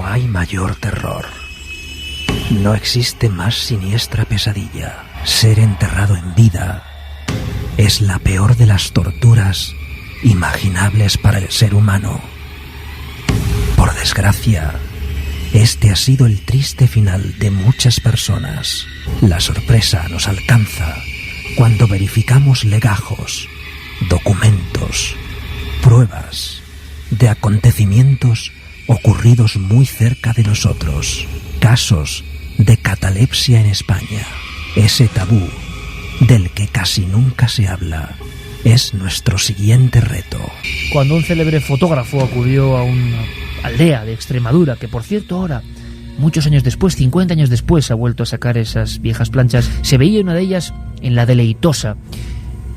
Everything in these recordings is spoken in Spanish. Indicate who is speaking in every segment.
Speaker 1: No hay mayor terror. No existe más siniestra pesadilla. Ser enterrado en vida es la peor de las torturas imaginables para el ser humano. Por desgracia, este ha sido el triste final de muchas personas. La sorpresa nos alcanza cuando verificamos legajos, documentos, pruebas de acontecimientos ocurridos muy cerca de nosotros. Casos de catalepsia en España. Ese tabú del que casi nunca se habla es nuestro siguiente reto.
Speaker 2: Cuando un célebre fotógrafo acudió a una aldea de Extremadura, que por cierto ahora, muchos años después, 50 años después, ha vuelto a sacar esas viejas planchas, se veía una de ellas en la Deleitosa,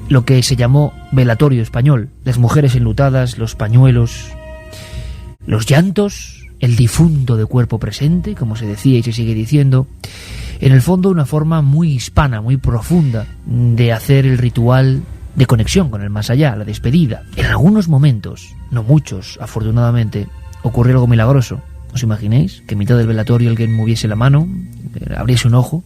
Speaker 2: lo que se llamó velatorio español. Las mujeres enlutadas, los pañuelos, los llantos, el difunto de cuerpo presente, como se decía y se sigue diciendo. En el fondo, una forma muy hispana, muy profunda de hacer el ritual de conexión con el más allá, la despedida. En algunos momentos, no muchos, afortunadamente, ocurrió algo milagroso. ¿Os imagináis? Que en mitad del velatorio alguien moviese la mano, abriese un ojo.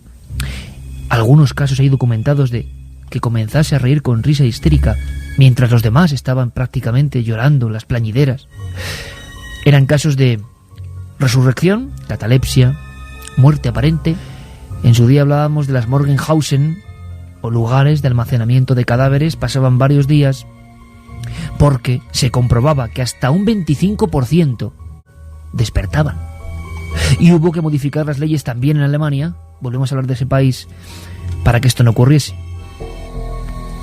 Speaker 2: Algunos casos hay documentados de que comenzase a reír con risa histérica, mientras los demás estaban prácticamente llorando las plañideras. Eran casos de resurrección, catalepsia, muerte aparente. En su día hablábamos de las Morgenhausen, o lugares de almacenamiento de cadáveres. Pasaban varios días porque se comprobaba que hasta un 25% despertaban. Y hubo que modificar las leyes también en Alemania, volvemos a hablar de ese país, para que esto no ocurriese.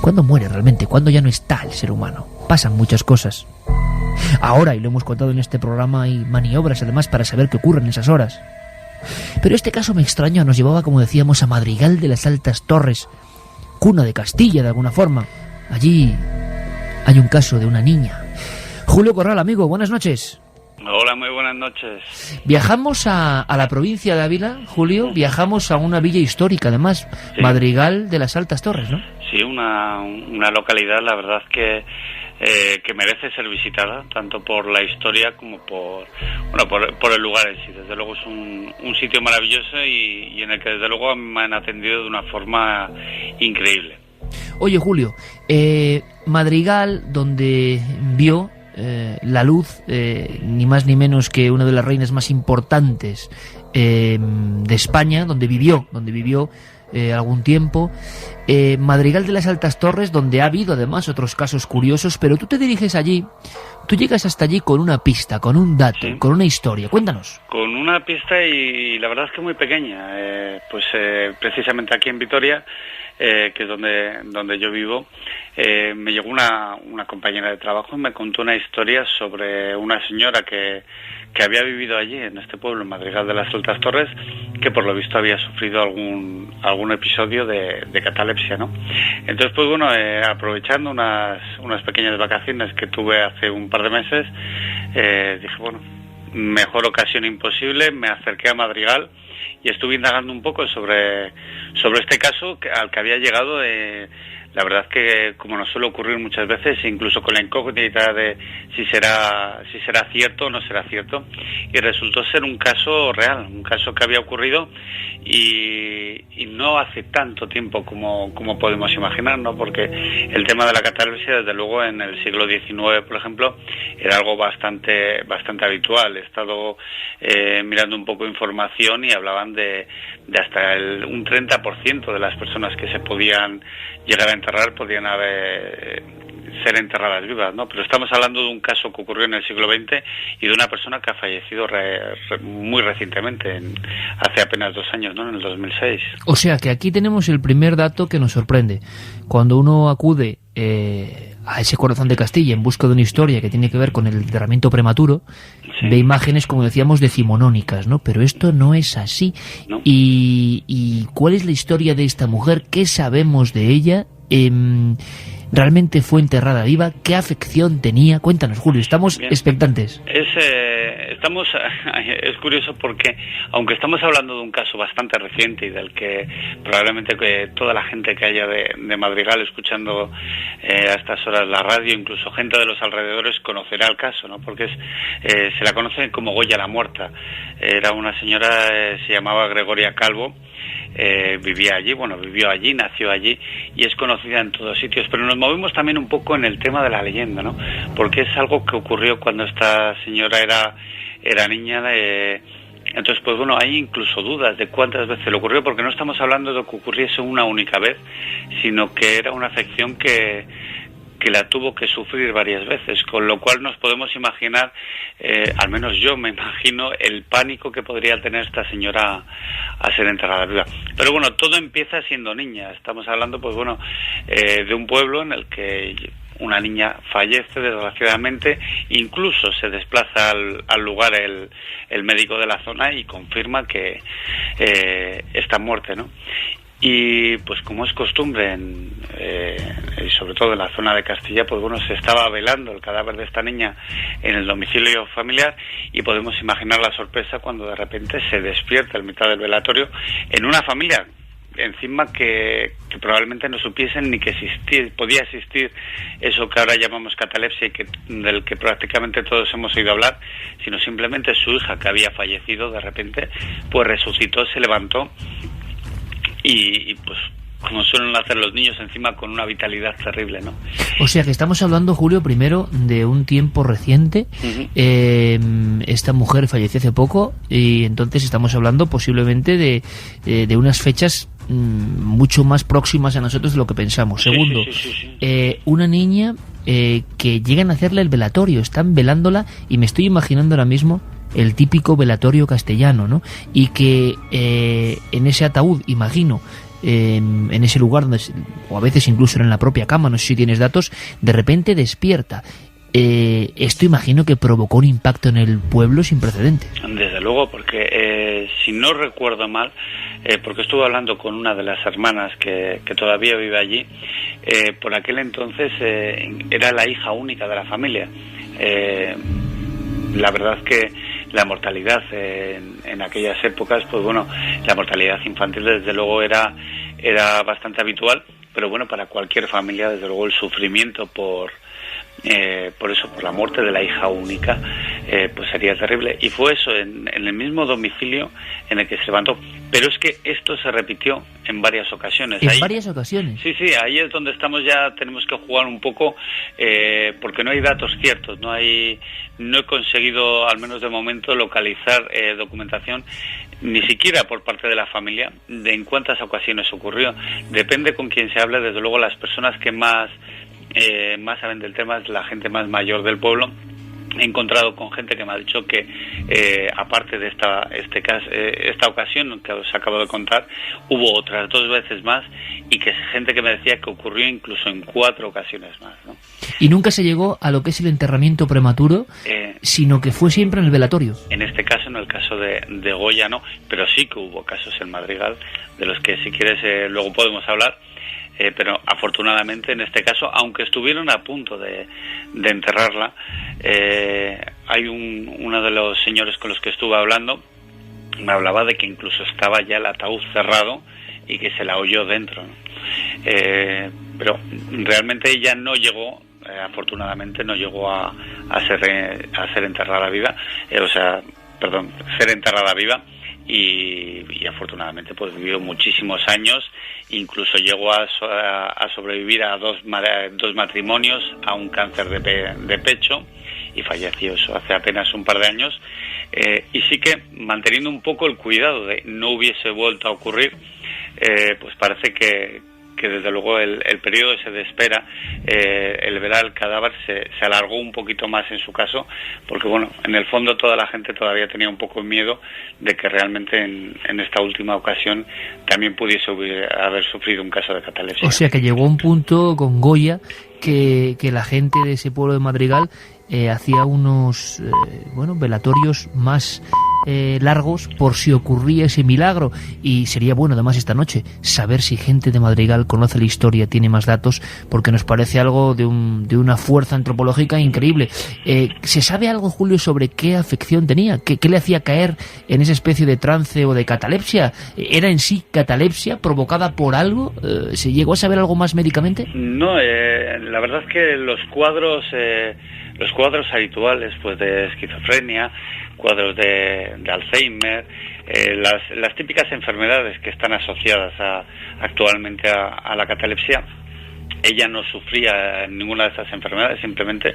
Speaker 2: ¿Cuándo muere realmente? ¿Cuándo ya no está el ser humano? Pasan muchas cosas. Ahora, y lo hemos contado en este programa, hay maniobras además para saber qué ocurre en esas horas. Pero este caso me extraña, nos llevaba, como decíamos, a Madrigal de las Altas Torres, cuna de Castilla de alguna forma. Allí hay un caso de una niña. Julio Corral, amigo, buenas noches.
Speaker 3: Hola, muy buenas noches.
Speaker 2: Viajamos a la provincia de Ávila, Julio, viajamos a una villa histórica además, sí. Madrigal de las Altas Torres, ¿no?
Speaker 3: Sí, una localidad, la verdad que merece ser visitada, tanto por la historia como por el lugar en sí. Desde luego es un sitio maravilloso y en el que desde luego me han atendido de una forma increíble.
Speaker 2: Oye, Julio, Madrigal, donde vio la luz, ni más ni menos que una de las reinas más importantes de España, donde vivió algún tiempo, Madrigal de las Altas Torres, donde ha habido además otros casos curiosos, pero tú te diriges allí, tú llegas hasta allí con una pista, con un dato, sí, con una historia. Cuéntanos. Con
Speaker 3: una pista y la verdad es que muy pequeña, precisamente aquí en Vitoria, que es donde yo vivo, me llegó una compañera de trabajo y me contó una historia sobre una señora que había vivido allí, en este pueblo, en Madrigal de las Altas Torres, que por lo visto había sufrido algún episodio de catalepsia, ¿no? Entonces, pues bueno, aprovechando unas pequeñas vacaciones que tuve hace un par de meses, dije, bueno, mejor ocasión imposible, me acerqué a Madrigal y estuve indagando un poco sobre este caso al que había llegado. La verdad que, como nos suele ocurrir muchas veces, incluso con la incógnita de si será cierto o no será cierto, y resultó ser un caso real, un caso que había ocurrido y no hace tanto tiempo como podemos imaginar, ¿no? Porque el tema de la catalepsia, desde luego, en el siglo XIX, por ejemplo, era algo bastante habitual. He estado mirando un poco de información y hablaban de hasta un 30% de las personas que se podían llegar a enterrar podían ser enterradas vivas, ¿no? Pero estamos hablando de un caso que ocurrió en el siglo XX y de una persona que ha fallecido muy recientemente, hace apenas 2 años, ¿no? En el 2006. O sea que aquí tenemos el primer dato que nos sorprende. Cuando uno acude a ese corazón de Castilla en busca de una historia que tiene que ver con el enterramiento prematuro, sí, ve imágenes, como decíamos, decimonónicas, ¿no? Pero esto no es así. No. ¿Y cuál es la historia de esta mujer? ¿Qué sabemos de ella?
Speaker 2: ¿Realmente fue enterrada viva? ¿Qué afección tenía? Cuéntanos, Julio, estamos expectantes.
Speaker 3: Es curioso porque, aunque estamos hablando de un caso bastante reciente y del que probablemente toda la gente que haya de Madrigal escuchando a estas horas la radio, incluso gente de los alrededores, conocerá el caso, ¿no? Porque se la conoce como Goya la Muerta. Era una señora, se llamaba Gregoria Calvo, vivió allí, nació allí y es conocida en todos sitios, pero nos movemos también un poco en el tema de la leyenda, ¿no? Porque es algo que ocurrió cuando esta señora era niña. Entonces, pues bueno, hay incluso dudas de cuántas veces le ocurrió, porque no estamos hablando de que ocurriese una única vez, sino que era una afección que la tuvo que sufrir varias veces, con lo cual nos podemos imaginar, al menos yo me imagino, el pánico que podría tener esta señora a ser enterrada viva. Pero bueno, todo empieza siendo niña. Estamos hablando, pues bueno, de un pueblo en el que una niña fallece, desgraciadamente. Incluso se desplaza al lugar el médico de la zona y confirma que está muerta, ¿no? Y pues como es costumbre, y sobre todo en la zona de Castilla, pues bueno, se estaba velando el cadáver de esta niña en el domicilio familiar, y podemos imaginar la sorpresa cuando de repente se despierta en mitad del velatorio en una familia encima que probablemente no supiesen ni que podía existir eso que ahora llamamos catalepsia y del que prácticamente todos hemos oído hablar, sino simplemente su hija, que había fallecido, de repente pues resucitó, se levantó y pues como suelen hacer los niños, encima con una vitalidad terrible, ¿no?
Speaker 2: O sea que estamos hablando, Julio, primero de un tiempo reciente. Esta mujer falleció hace poco y entonces estamos hablando posiblemente de unas fechas mucho más próximas a nosotros de lo que pensamos. Segundo, una niña que llegan a hacerle el velatorio, están velándola, y me estoy imaginando ahora mismo el típico velatorio castellano, ¿no? Y que en ese ataúd, imagino, en ese lugar donde, o a veces incluso en la propia cama, no sé si tienes datos, de repente despierta. Esto imagino que provocó un impacto en el pueblo sin precedentes.
Speaker 3: Desde luego, porque si no recuerdo mal, porque estuve hablando con una de las hermanas que todavía vive allí, por aquel entonces era la hija única de la familia. La verdad es que la mortalidad en aquellas épocas, pues bueno, la mortalidad infantil desde luego era bastante habitual, pero bueno, para cualquier familia desde luego el sufrimiento por la muerte de la hija única pues sería terrible. Y fue eso, en el mismo domicilio en el que se levantó. Pero es que esto se repitió en varias ocasiones.
Speaker 2: ¿Varias ocasiones?
Speaker 3: Sí, ahí es donde estamos, ya tenemos que jugar un poco, porque no hay datos ciertos, no he conseguido, al menos de momento, localizar documentación, ni siquiera por parte de la familia, de en cuántas ocasiones ocurrió. Depende con quién se hable. Desde luego las personas que más saben del tema es la gente más mayor del pueblo. He encontrado con gente que me ha dicho que aparte de esta ocasión que os acabo de contar, hubo otras 2 veces más, y que es gente que me decía que ocurrió incluso en 4 ocasiones más, ¿no?
Speaker 2: Y nunca se llegó a lo que es el enterramiento prematuro, sino que fue siempre en el velatorio.
Speaker 3: En este caso, en el caso de Goya no, pero sí que hubo casos en Madrigal, de los que si quieres luego podemos hablar. Pero afortunadamente en este caso, aunque estuvieron a punto de enterrarla, hay uno de los señores con los que estuve hablando, me hablaba de que incluso estaba ya el ataúd cerrado y que se la oyó dentro, ¿no? Pero realmente ella no llegó, afortunadamente no llegó a ser enterrada viva, ser enterrada viva. Y afortunadamente pues vivió muchísimos años, incluso llegó a sobrevivir a 2 matrimonios, a un cáncer de pecho, y falleció eso hace apenas un par de años, y sí que manteniendo un poco el cuidado de no hubiese vuelto a ocurrir, pues parece que desde luego el periodo ese de espera, el ver al cadáver se alargó un poquito más en su caso, porque bueno, en el fondo toda la gente todavía tenía un poco miedo de que realmente en esta última ocasión también pudiese haber sufrido un caso de catalepsia.
Speaker 2: O sea que llegó un punto con Goya que la gente de ese pueblo de Madrigal hacía unos velatorios más largos por si ocurría ese milagro. Y sería bueno, además, esta noche, saber si gente de Madrigal conoce la historia, tiene más datos, porque nos parece algo de una fuerza antropológica increíble. ¿Se sabe algo, Julio, sobre qué afección tenía? ¿Qué le hacía caer en esa especie de trance o de catalepsia? ¿Era en sí catalepsia provocada por algo? ¿Se llegó a saber algo más médicamente?
Speaker 3: No, la verdad es que los cuadros habituales, pues, de esquizofrenia, cuadros de Alzheimer, las típicas enfermedades que están asociadas actualmente a la catalepsia, ella no sufría ninguna de esas enfermedades, simplemente,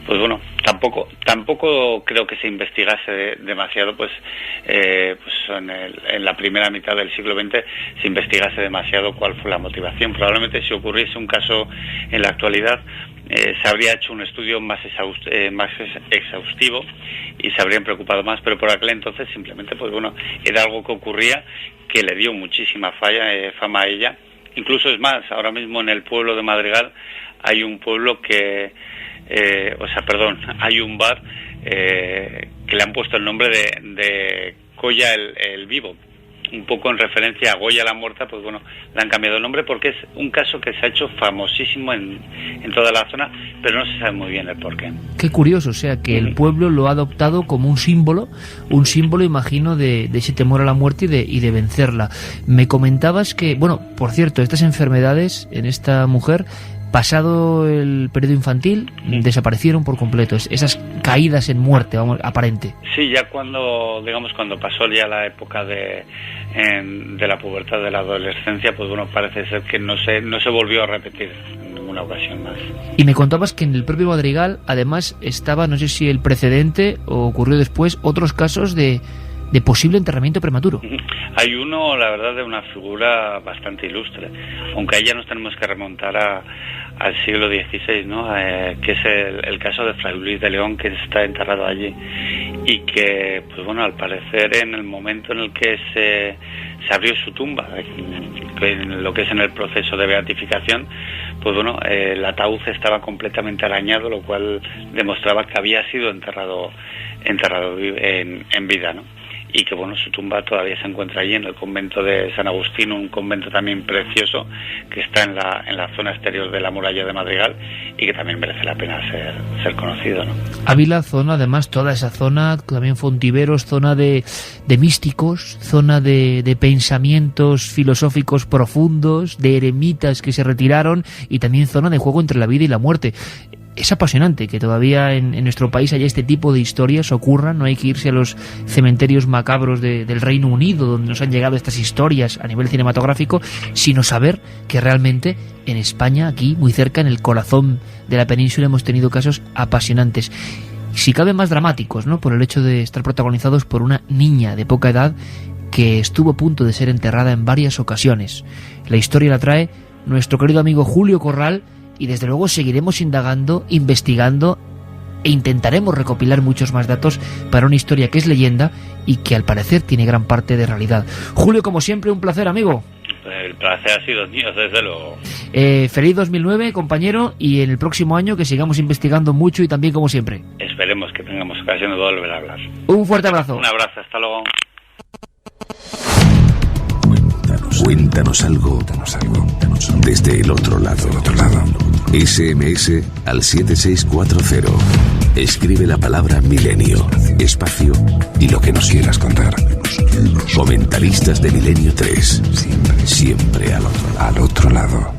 Speaker 3: pues bueno, tampoco creo que se investigase demasiado, pues en la primera mitad del siglo XX se investigase demasiado cuál fue la motivación. Probablemente si ocurriese un caso en la actualidad, se habría hecho un estudio más exhaustivo y se habrían preocupado más, pero por aquel entonces simplemente, pues bueno, era algo que ocurría, que le dio muchísima fama a ella. Incluso es más, ahora mismo en el pueblo de Madrigal hay un pueblo hay un bar que le han puesto el nombre de Goya el Vivo, un poco en referencia a Goya la Muerta. Pues bueno, le han cambiado el nombre porque es un caso que se ha hecho famosísimo en toda la zona, pero no se sabe muy bien el porqué.
Speaker 2: Qué curioso, o sea, que el pueblo lo ha adoptado como un símbolo, imagino, de ese temor a la muerte y de vencerla. Me comentabas que, bueno, por cierto, estas enfermedades en esta mujer, pasado el periodo infantil, desaparecieron por completo, esas caídas en muerte, vamos, aparente.
Speaker 3: Sí, ya cuando pasó ya la época de la pubertad, de la adolescencia, pues bueno, parece ser que no se volvió a repetir en ninguna ocasión más.
Speaker 2: Y me contabas que en el propio Madrigal, además, estaba, no sé si el precedente o ocurrió después, otros casos de posible enterramiento prematuro.
Speaker 3: Hay uno, la verdad, de una figura bastante ilustre, aunque a ella nos tenemos que remontar al siglo XVI, ¿no? Que es el caso de Fray Luis de León, que está enterrado allí, y que, pues bueno, al parecer en el momento en el que se abrió su tumba, en lo que es en el proceso de beatificación, pues bueno, el ataúd estaba completamente arañado, lo cual demostraba que había sido enterrado en vida, ¿no? Y que bueno, su tumba todavía se encuentra allí en el convento de San Agustín, un convento también precioso que está en la zona exterior de la muralla de Madrigal y que también merece la pena ser conocido, ¿no?
Speaker 2: Ávila, zona, además, toda esa zona, también Fontiveros, zona de místicos, zona de pensamientos filosóficos profundos, de eremitas que se retiraron, y también zona de juego entre la vida y la muerte. Es apasionante que todavía en nuestro país haya este tipo de historias, ocurran. No hay que irse a los cementerios macabros del Reino Unido, donde nos han llegado estas historias a nivel cinematográfico, sino saber que realmente en España, aquí, muy cerca, en el corazón de la península, hemos tenido casos apasionantes. Si cabe, más dramáticos, ¿no? Por el hecho de estar protagonizados por una niña de poca edad que estuvo a punto de ser enterrada en varias ocasiones. La historia la trae nuestro querido amigo Julio Corral, y desde luego seguiremos indagando, investigando, e intentaremos recopilar muchos más datos para una historia que es leyenda y que al parecer tiene gran parte de realidad. Julio, como siempre, un placer, amigo.
Speaker 3: El placer ha sido mío, desde luego.
Speaker 2: Feliz 2009, compañero, y en el próximo año que sigamos investigando mucho y también como siempre.
Speaker 3: Esperemos que tengamos ocasión de volver a hablar.
Speaker 2: Un fuerte abrazo.
Speaker 3: Un abrazo, hasta luego.
Speaker 4: Cuéntanos algo desde el otro lado. SMS al 7640. Escribe la palabra Milenio, espacio y lo que nos quieras contar. Comentaristas de Milenio 3. Siempre al otro lado.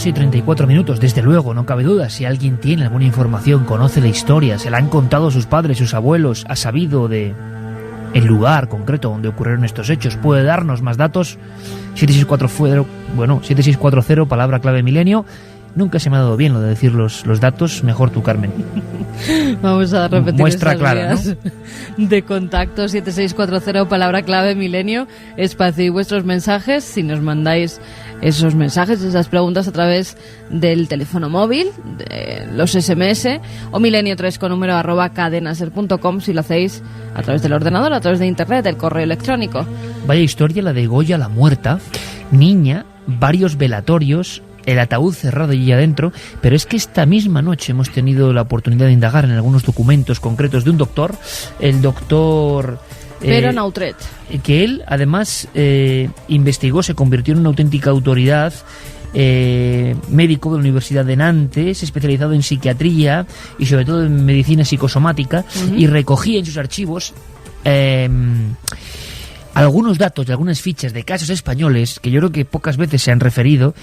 Speaker 2: Y 34 minutos, desde luego, no cabe duda. Si alguien tiene alguna información, conoce la historia, se la han contado sus padres, sus abuelos, ha sabido de el lugar concreto donde ocurrieron estos hechos, puede darnos más datos. 7640, palabra clave Milenio, Nunca se me ha dado bien lo de decir los datos, mejor tú, Carmen.
Speaker 5: Vamos a repetir
Speaker 2: muestra
Speaker 5: estas
Speaker 2: clara,
Speaker 5: vías de contacto: 7640, palabra clave Milenio, espacio y vuestros mensajes. Si nos mandáis esos mensajes, esas preguntas a través del teléfono móvil, de los SMS, o milenio3 con número @cadenaser.com, si lo hacéis a través del ordenador, a través de internet, el correo electrónico.
Speaker 2: Vaya historia la de Goya la muerta, niña, varios velatorios, el ataúd cerrado y adentro, pero es que esta misma noche hemos tenido la oportunidad de indagar en algunos documentos concretos de un doctor, el doctor...
Speaker 5: Pero Nautret.
Speaker 2: Que él, además, investigó, se convirtió en una auténtica autoridad, médico de la Universidad de Nantes, especializado en psiquiatría y sobre todo en medicina psicosomática, y recogía en sus archivos algunos datos de algunas fichas de casos españoles que yo creo que pocas veces se han referido,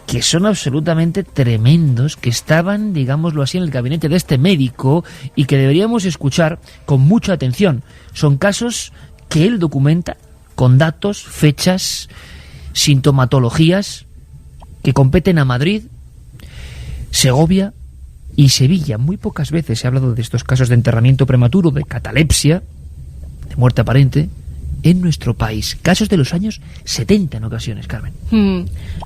Speaker 2: que son absolutamente tremendos, que estaban, digámoslo así, en el gabinete de este médico y que deberíamos escuchar con mucha atención. Son casos que él documenta con datos, fechas, sintomatologías que competen a Madrid, Segovia y Sevilla. Muy pocas veces se ha hablado de estos casos de enterramiento prematuro, de catalepsia, de muerte aparente en nuestro país. Casos de los años 70 en ocasiones, Carmen.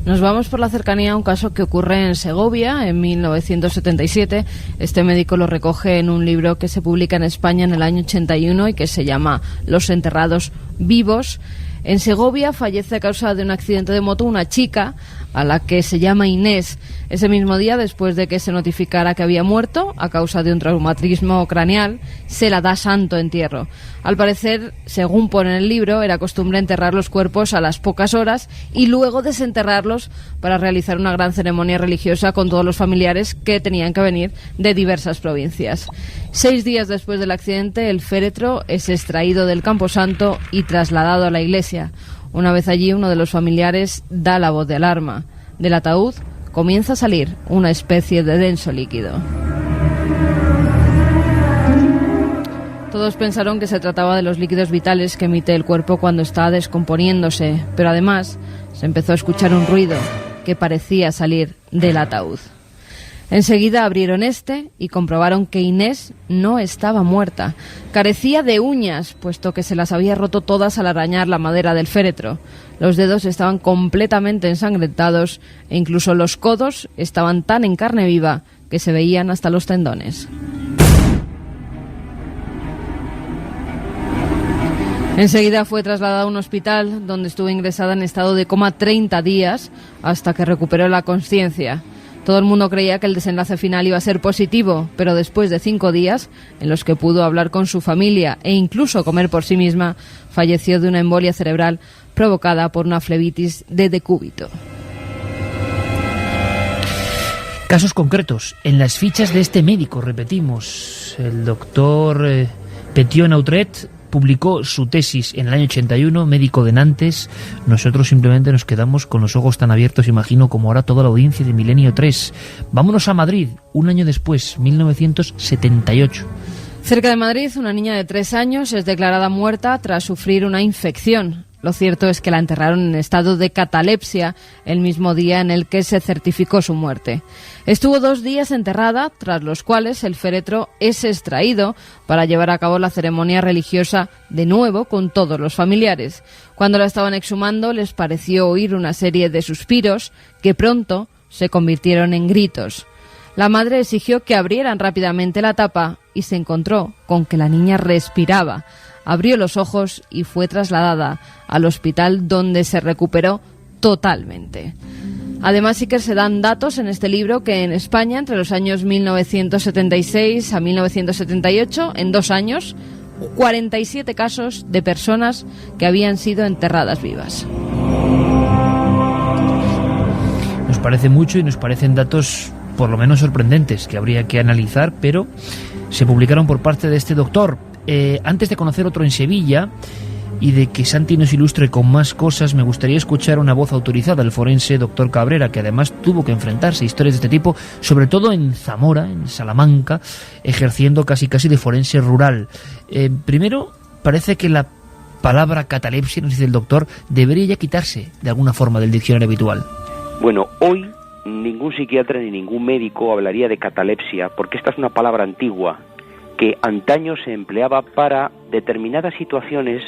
Speaker 5: Nos vamos por la cercanía a un caso que ocurre en Segovia en 1977. Este médico lo recoge en un libro que se publica en España en el año 81 y que se llama Los enterrados vivos. En Segovia fallece a causa de un accidente de moto una chica a la que se llama Inés. Ese mismo día, después de que se notificara que había muerto a causa de un traumatismo craneal, se la da santo entierro. Al parecer, según pone en el libro, era costumbre enterrar los cuerpos a las pocas horas y luego desenterrarlos para realizar una gran ceremonia religiosa con todos los familiares que tenían que venir de diversas provincias. 6 días después del accidente, el féretro es extraído del camposanto y trasladado a la iglesia. Una vez allí, uno de los familiares da la voz de alarma. Del ataúd comienza a salir una especie de denso líquido. Todos pensaron que se trataba de los líquidos vitales que emite el cuerpo cuando está descomponiéndose, pero además se empezó a escuchar un ruido que parecía salir del ataúd. Enseguida abrieron y comprobaron que Inés no estaba muerta. Carecía de uñas, puesto que se las había roto todas al arañar la madera del féretro. Los dedos estaban completamente ensangrentados e incluso los codos estaban tan en carne viva que se veían hasta los tendones. Enseguida fue trasladada a un hospital donde estuvo ingresada en estado de coma 30 días hasta que recuperó la consciencia. Todo el mundo creía que el desenlace final iba a ser positivo, pero después de 5 días, en los que pudo hablar con su familia e incluso comer por sí misma, falleció de una embolia cerebral provocada por una flebitis de decúbito.
Speaker 2: Casos concretos. En las fichas de este médico, repetimos, el doctor Petiot Nautret publicó su tesis en el año 81, médico de Nantes. Nosotros simplemente nos quedamos con los ojos tan abiertos, imagino, como ahora toda la audiencia de Milenio 3. Vámonos a Madrid, un año después, 1978.
Speaker 5: Cerca de Madrid, una niña de 3 años es declarada muerta tras sufrir una infección. Lo cierto es que la enterraron en estado de catalepsia el mismo día en el que se certificó su muerte. Estuvo 2 días enterrada, tras los cuales el féretro es extraído para llevar a cabo la ceremonia religiosa de nuevo con todos los familiares. Cuando la estaban exhumando les pareció oír una serie de suspiros que pronto se convirtieron en gritos. La madre exigió que abrieran rápidamente la tapa y se encontró con que la niña respiraba. Abrió los ojos y fue trasladada al hospital, donde se recuperó totalmente. Además, sí que se dan datos en este libro que en España, entre los años 1976 a 1978, en 2 años, 47 casos de personas que habían sido enterradas vivas.
Speaker 2: Nos parece mucho y nos parecen datos por lo menos sorprendentes que habría que analizar, pero se publicaron por parte de este doctor. Antes de conocer otro en Sevilla y de que Santi nos ilustre con más cosas, me gustaría escuchar una voz autorizada, el forense doctor Cabrera, que además tuvo que enfrentarse a historias de este tipo, sobre todo en Zamora, en Salamanca, ejerciendo casi de forense rural. Primero, parece que la palabra catalepsia, nos dice el doctor, debería ya quitarse de alguna forma del diccionario habitual.
Speaker 6: Bueno, hoy ningún psiquiatra ni ningún médico hablaría de catalepsia, porque esta es una palabra antigua que antaño se empleaba para determinadas situaciones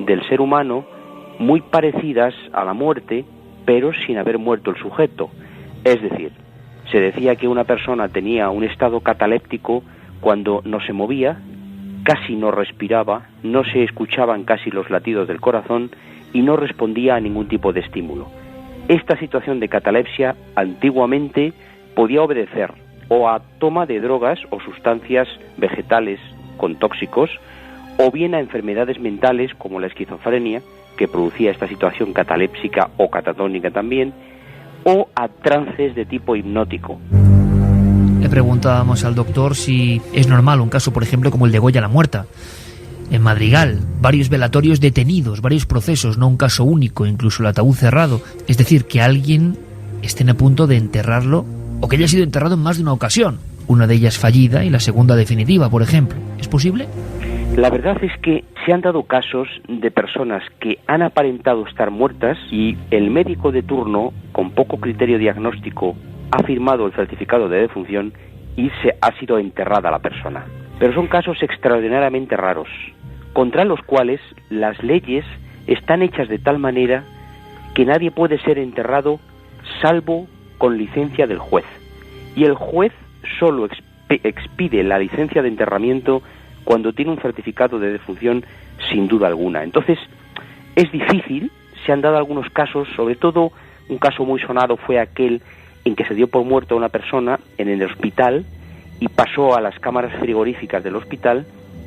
Speaker 6: del ser humano muy parecidas a la muerte, pero sin haber muerto el sujeto. Es decir, se decía que una persona tenía un estado cataléptico cuando no se movía, casi no respiraba, no se escuchaban casi los latidos del corazón y no respondía a ningún tipo de estímulo. Esta situación de catalepsia antiguamente podía obedecer o a toma de drogas o sustancias vegetales con tóxicos, o bien a enfermedades mentales como la esquizofrenia, que producía esta situación catalépsica o catatónica también, o a trances de tipo hipnótico.
Speaker 2: Le preguntábamos al doctor si es normal un caso, por ejemplo, como el de Goya la Muerta. En Madrigal, varios velatorios detenidos, varios procesos, no un caso único, incluso el ataúd cerrado. Es decir, que alguien esté a punto de enterrarlo o que haya sido enterrado en más de una ocasión. Una de ellas fallida y la segunda definitiva, por ejemplo. ¿Es posible?
Speaker 6: La verdad es que se han dado casos de personas que han aparentado estar muertas y el médico de turno, con poco criterio diagnóstico, ha firmado el certificado de defunción y se ha sido enterrada la persona. Pero son casos extraordinariamente raros, contra los cuales las leyes están hechas de tal manera que nadie puede ser enterrado salvo con licencia del juez. Y el juez solo expide la licencia de enterramiento cuando tiene un certificado de defunción, sin duda alguna. Entonces, es difícil, se han dado algunos casos, sobre todo un caso muy sonado fue aquel en que se dio por muerto a una persona en el hospital y pasó a las cámaras frigoríficas del hospital,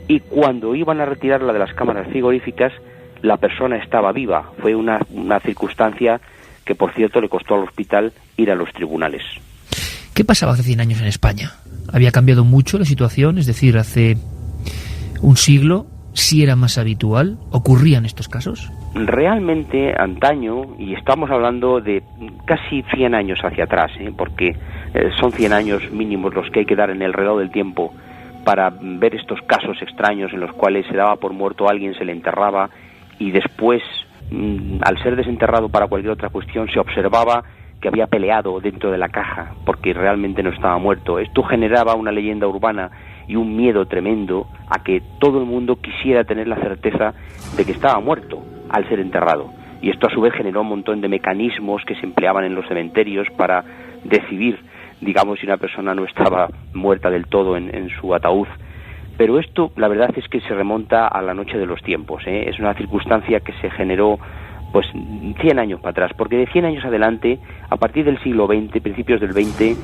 Speaker 6: y cuando iban a retirarla de las cámaras frigoríficas, la persona estaba viva. Fue una circunstancia que, por cierto, le costó al hospital ir a los tribunales.
Speaker 2: ¿Qué pasaba hace 100 años en España? ¿Había cambiado mucho la situación? Es decir, hace un siglo, ¿sí era más habitual? ¿Ocurrían estos casos?
Speaker 6: Realmente, antaño, y estamos hablando de casi 100 años hacia atrás, porque son 100 años mínimos los que hay que dar en el reloj del tiempo para ver estos casos extraños en los cuales se daba por muerto a alguien, se le enterraba y después, al ser desenterrado para cualquier otra cuestión, se observaba que había peleado dentro de la caja porque realmente no estaba muerto. Esto generaba una leyenda urbana y un miedo tremendo a que todo el mundo quisiera tener la certeza de que estaba muerto al ser enterrado. Y esto a su vez generó un montón de mecanismos que se empleaban en los cementerios para decidir, digamos, si una persona no estaba muerta del todo en su ataúd. Pero esto, la verdad es que se remonta a la noche de los tiempos, Es una circunstancia que se generó pues 100 años para atrás, porque de 100 años adelante, a partir del siglo XX, principios del XX,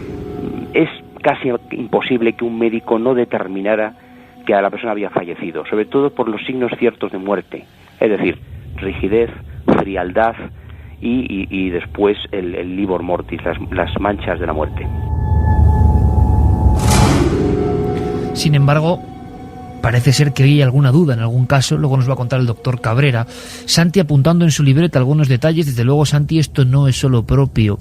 Speaker 6: es casi imposible que un médico no determinara que a la persona había fallecido, sobre todo por los signos ciertos de muerte, es decir, rigidez, frialdad y después el livor mortis, las manchas de la muerte.
Speaker 2: Sin embargo, parece ser que hay alguna duda en algún caso, luego nos va a contar el doctor Cabrera. Santi apuntando en su libreta algunos detalles. Desde luego, Santi, esto no es solo propio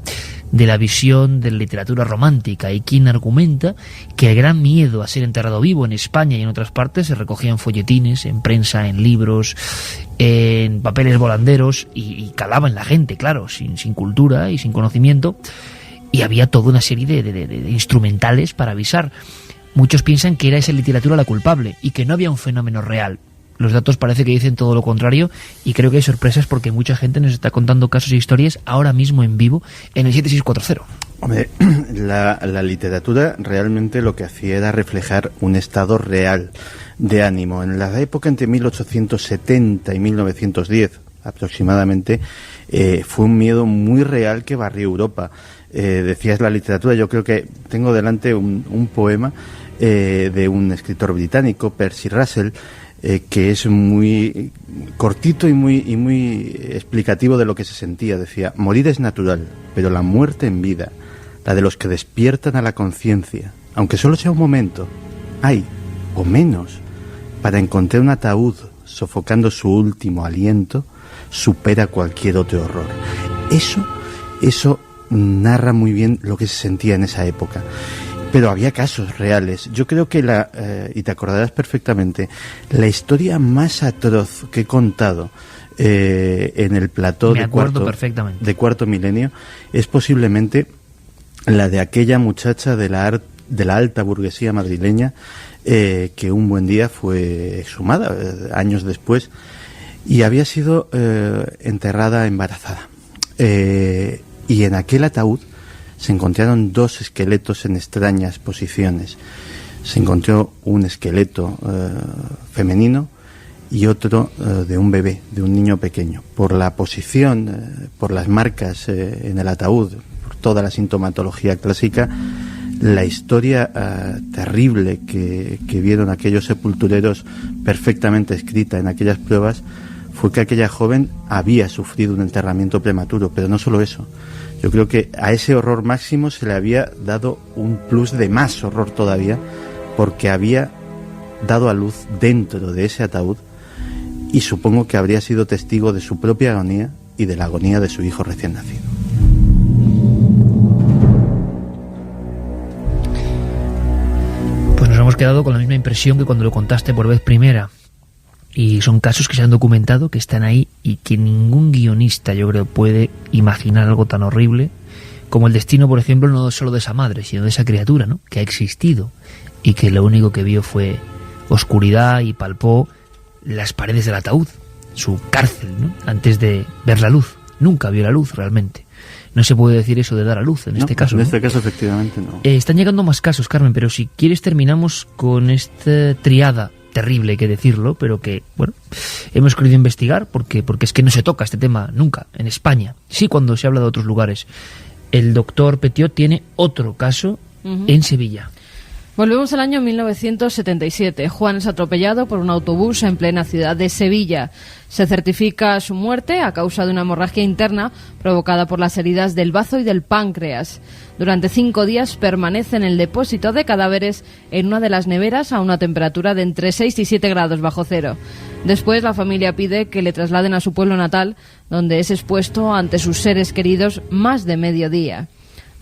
Speaker 2: de la visión de la literatura romántica. Hay quien argumenta que el gran miedo a ser enterrado vivo en España y en otras partes se recogía en folletines, en prensa, en libros, en papeles volanderos y calaba en la gente, claro, sin cultura y sin conocimiento, y había toda una serie de instrumentales para avisar. Muchos piensan que era esa literatura la culpable y que no había un fenómeno real. Los datos parece que dicen todo lo contrario, y creo que hay sorpresas porque mucha gente nos está contando casos e historias ahora mismo en vivo en el 7640.
Speaker 7: Hombre, la literatura realmente lo que hacía era reflejar un estado real de ánimo. En la época entre 1870 y 1910 aproximadamente, fue un miedo muy real que barrió Europa. Decías la literatura, yo creo que tengo delante un poema de un escritor británico, Percy Russell, que es muy cortito y muy explicativo de lo que se sentía. Decía: morir es natural, pero la muerte en vida, la de los que despiertan a la conciencia, aunque solo sea un momento, hay, o menos, para encontrar un ataúd sofocando su último aliento, supera cualquier otro horror. Eso narra muy bien lo que se sentía en esa época. Pero había casos reales. Yo creo que y te acordarás perfectamente, la historia más atroz que he contado en el plató de Cuarto Milenio es posiblemente la de aquella muchacha de la alta burguesía madrileña que un buen día fue exhumada años después y había sido enterrada embarazada. Y en aquel ataúd se encontraron 2 esqueletos en extrañas posiciones. Se encontró un esqueleto femenino y otro de un bebé, de un niño pequeño. Por la posición, por las marcas en el ataúd, por toda la sintomatología clásica, la historia terrible que vieron aquellos sepultureros perfectamente escrita en aquellas pruebas fue que aquella joven había sufrido un enterramiento prematuro, pero no solo eso. Yo creo que a ese horror máximo se le había dado un plus de más horror todavía, porque había dado a luz dentro de ese ataúd y supongo que habría sido testigo de su propia agonía y de la agonía de su hijo recién nacido.
Speaker 2: Pues nos hemos quedado con la misma impresión que cuando lo contaste por vez primera. Y son casos que se han documentado, que están ahí y que ningún guionista, yo creo, puede imaginar algo tan horrible como el destino, por ejemplo, no solo de esa madre, sino de esa criatura, ¿no?, que ha existido y que lo único que vio fue oscuridad y palpó las paredes del ataúd, su cárcel, ¿no?, antes de ver la luz. Nunca vio la luz realmente. No se puede decir eso de dar a luz en este caso.
Speaker 7: En este caso, efectivamente, no.
Speaker 2: Están llegando más casos, Carmen, pero si quieres terminamos con esta triada terrible, hay que decirlo, pero que, bueno, hemos querido investigar porque es que no se toca este tema nunca en España. Sí, cuando se habla de otros lugares. El doctor Petiot tiene otro caso en Sevilla.
Speaker 5: Volvemos al año 1977. Juan es atropellado por un autobús en plena ciudad de Sevilla. Se certifica su muerte a causa de una hemorragia interna provocada por las heridas del bazo y del páncreas. Durante 5 días permanece en el depósito de cadáveres en una de las neveras a una temperatura de entre 6 y 7 grados bajo cero. Después la familia pide que le trasladen a su pueblo natal, donde es expuesto ante sus seres queridos más de mediodía.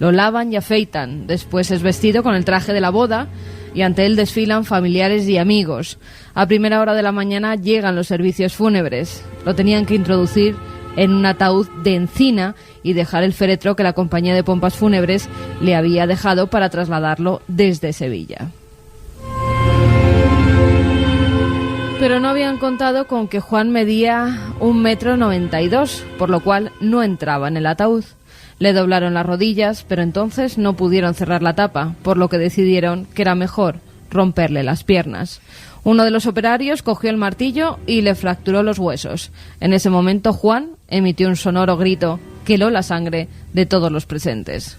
Speaker 5: Lo lavan y afeitan, después es vestido con el traje de la boda y ante él desfilan familiares y amigos. A primera hora de la mañana llegan los servicios fúnebres. Lo tenían que introducir en un ataúd de encina y dejar el féretro que la compañía de pompas fúnebres le había dejado para trasladarlo desde Sevilla. Pero no habían contado con que Juan medía 1,92 m, por lo cual no entraba en el ataúd. Le doblaron las rodillas, pero entonces no pudieron cerrar la tapa, por lo que decidieron que era mejor romperle las piernas. Uno de los operarios cogió el martillo y le fracturó los huesos. En ese momento Juan emitió un sonoro grito que heló la sangre de todos los presentes.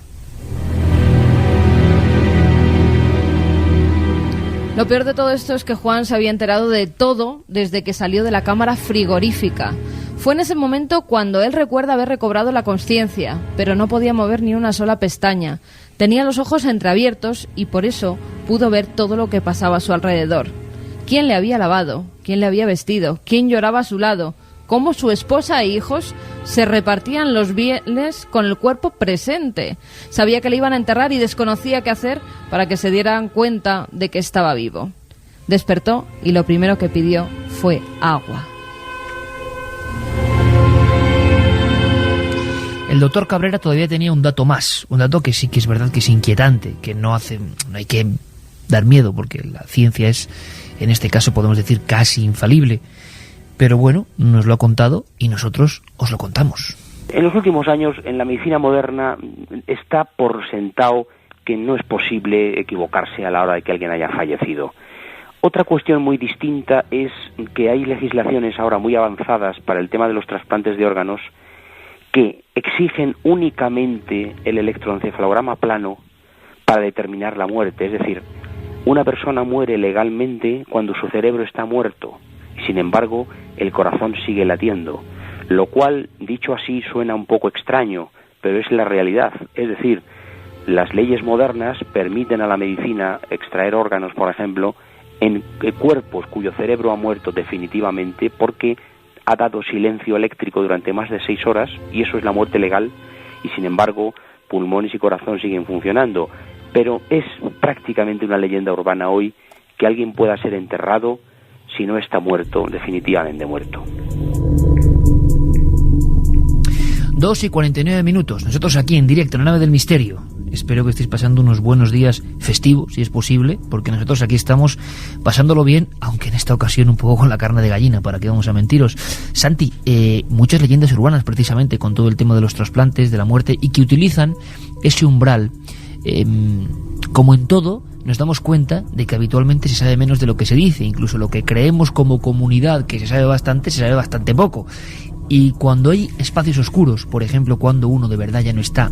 Speaker 5: Lo peor de todo esto es que Juan se había enterado de todo desde que salió de la cámara frigorífica. Fue en ese momento cuando él recuerda haber recobrado la consciencia, pero no podía mover ni una sola pestaña. Tenía los ojos entreabiertos y por eso pudo ver todo lo que pasaba a su alrededor. ¿Quién le había lavado? ¿Quién le había vestido? ¿Quién lloraba a su lado? ¿Cómo su esposa e hijos se repartían los bienes con el cuerpo presente? Sabía que le iban a enterrar y desconocía qué hacer para que se dieran cuenta de que estaba vivo. Despertó y lo primero que pidió fue agua.
Speaker 2: El doctor Cabrera todavía tenía un dato más, un dato que sí que es verdad que es inquietante, que no hay que dar miedo, porque la ciencia es, en este caso podemos decir, casi infalible. Pero bueno, nos lo ha contado y nosotros os lo contamos.
Speaker 6: En los últimos años, en la medicina moderna, está por sentado que no es posible equivocarse a la hora de que alguien haya fallecido. Otra cuestión muy distinta es que hay legislaciones ahora muy avanzadas para el tema de los trasplantes de órganos que exigen únicamente el electroencefalograma plano para determinar la muerte. Es decir, una persona muere legalmente cuando su cerebro está muerto. Sin embargo, el corazón sigue latiendo, lo cual, dicho así, suena un poco extraño, pero es la realidad. Es decir, las leyes modernas permiten a la medicina extraer órganos, por ejemplo, en cuerpos cuyo cerebro ha muerto definitivamente porque ha dado silencio eléctrico durante más de 6 horas, y eso es la muerte legal, y sin embargo, pulmones y corazón siguen funcionando. Pero es prácticamente una leyenda urbana hoy que alguien pueda ser enterrado si no está muerto, definitivamente muerto.
Speaker 2: 2:49 minutos. Nosotros aquí en directo, en la nave del misterio, Espero que estéis pasando unos buenos días festivos, si es posible, porque nosotros aquí estamos pasándolo bien, aunque en esta ocasión un poco con la carne de gallina, para qué vamos a mentiros. Santi, muchas leyendas urbanas precisamente con todo el tema de los trasplantes, de la muerte, y que utilizan ese umbral. Como en todo, nos damos cuenta de que habitualmente se sabe menos de lo que se dice, incluso lo que creemos como comunidad que se sabe bastante poco. Y cuando hay espacios oscuros, por ejemplo, cuando uno de verdad ya no está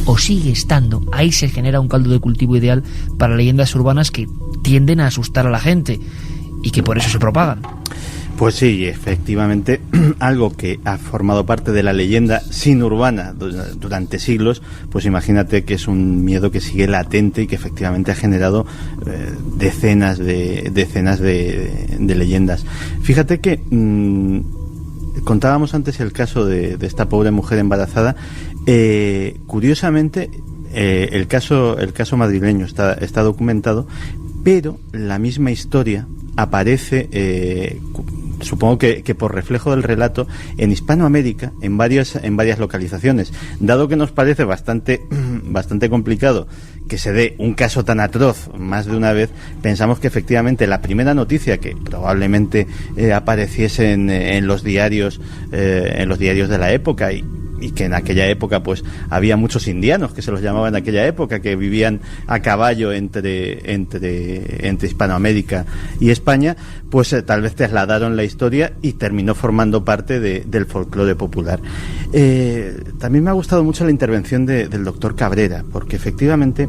Speaker 2: o sigue estando, ahí se genera un caldo de cultivo ideal para leyendas urbanas que tienden a asustar a la gente y que por eso se propagan.
Speaker 7: Pues sí, efectivamente, algo que ha formado parte de la leyenda sin urbana durante siglos, pues imagínate que es un miedo que sigue latente y que efectivamente ha generado decenas de leyendas. Fíjate que contábamos antes el caso de esta pobre mujer embarazada. Curiosamente, el caso madrileño está documentado, pero la misma historia aparece, supongo que por reflejo del relato, en Hispanoamérica, en varias localizaciones. Dado que nos parece bastante complicado que se dé un caso tan atroz más de una vez, pensamos que efectivamente la primera noticia que probablemente apareciese en los diarios de la época, y que en aquella época pues había muchos indianos, que se los llamaba en aquella época, que vivían a caballo entre Hispanoamérica y España, pues tal vez trasladaron la historia y terminó formando parte del folclore popular. También me ha gustado mucho la intervención del doctor Cabrera, porque efectivamente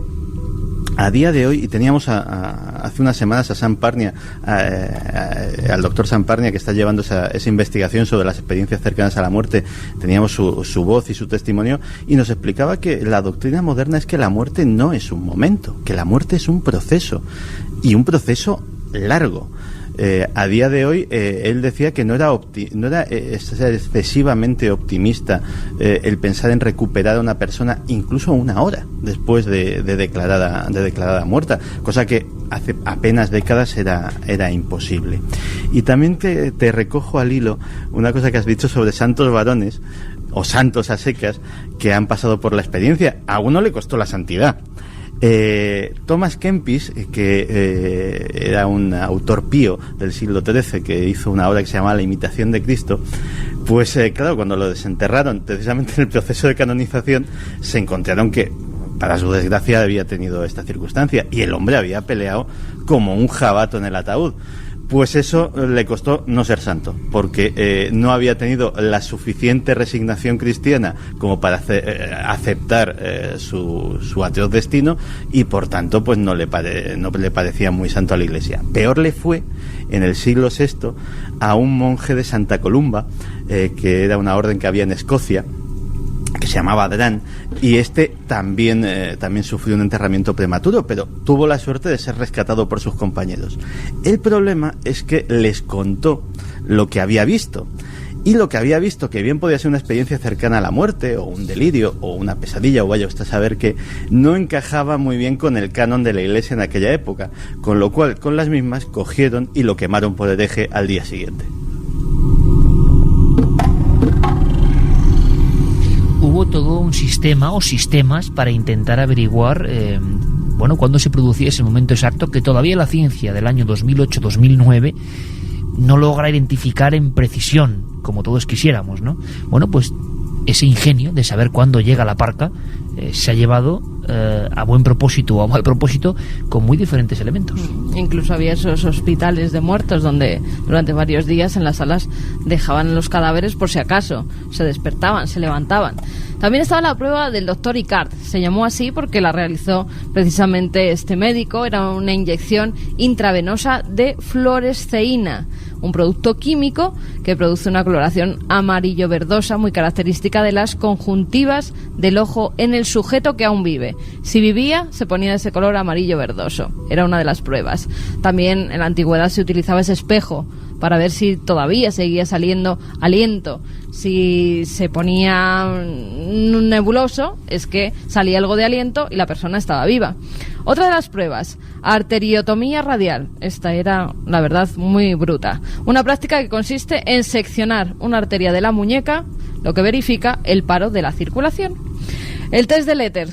Speaker 7: a día de hoy, y teníamos hace unas semanas a Sam Parnia, al doctor Sam Parnia, que está llevando esa investigación sobre las experiencias cercanas a la muerte, teníamos su voz y su testimonio, y nos explicaba que la doctrina moderna es que la muerte no es un momento, que la muerte es un proceso, y un proceso largo. A día de hoy, él decía que no era excesivamente optimista el pensar en recuperar a una persona incluso una hora después de declarada muerta, cosa que hace apenas décadas era imposible. Y también te recojo al hilo una cosa que has dicho sobre santos varones o santos a secas que han pasado por la experiencia. A uno le costó la santidad. Thomas Kempis, que era un autor pío del siglo XIII, que hizo una obra que se llamaba La imitación de Cristo, pues claro, cuando lo desenterraron, precisamente en el proceso de canonización, se encontraron que, para su desgracia, había tenido esta circunstancia, y el hombre había peleado como un jabato en el ataúd. Pues eso le costó no ser santo, porque no había tenido la suficiente resignación cristiana como para aceptar su atroz destino, y por tanto pues no le parecía muy santo a la Iglesia. Peor le fue en el siglo VI a un monje de Santa Columba, que era una orden que había en Escocia, que se llamaba Adrán, y también sufrió un enterramiento prematuro, pero tuvo la suerte de ser rescatado por sus compañeros. El problema es que les contó lo que había visto, y lo que había visto, que bien podía ser una experiencia cercana a la muerte, o un delirio, o una pesadilla, o vaya usted a saber que no encajaba muy bien con el canon de la Iglesia en aquella época, con lo cual con las mismas cogieron y lo quemaron por hereje al día siguiente.
Speaker 2: Hubo todo un sistema o sistemas para intentar averiguar cuándo se producía ese momento exacto, que todavía la ciencia del año 2008-2009 no logra identificar en precisión, como todos quisiéramos, ¿no? Bueno, pues ese ingenio de saber cuándo llega la parca se ha llevado a buen propósito o a mal propósito con muy diferentes elementos.
Speaker 5: Incluso había esos hospitales de muertos donde durante varios días en las salas dejaban los cadáveres por si acaso, se despertaban, se levantaban. También estaba la prueba del doctor Icard, se llamó así porque la realizó precisamente este médico. Era una inyección intravenosa de fluoresceína, un producto químico que produce una coloración amarillo verdosa muy característica de las conjuntivas del ojo en el sujeto que aún vive. Si vivía, se ponía ese color amarillo verdoso. Era una de las pruebas. También en la antigüedad se utilizaba ese espejo para ver si todavía seguía saliendo aliento. Si se ponía nebuloso, es que salía algo de aliento y la persona estaba viva. Otra de las pruebas, arteriotomía radial. Esta era, la verdad, muy bruta. Una práctica que consiste en seccionar una arteria de la muñeca, lo que verifica el paro de la circulación. El test del éter.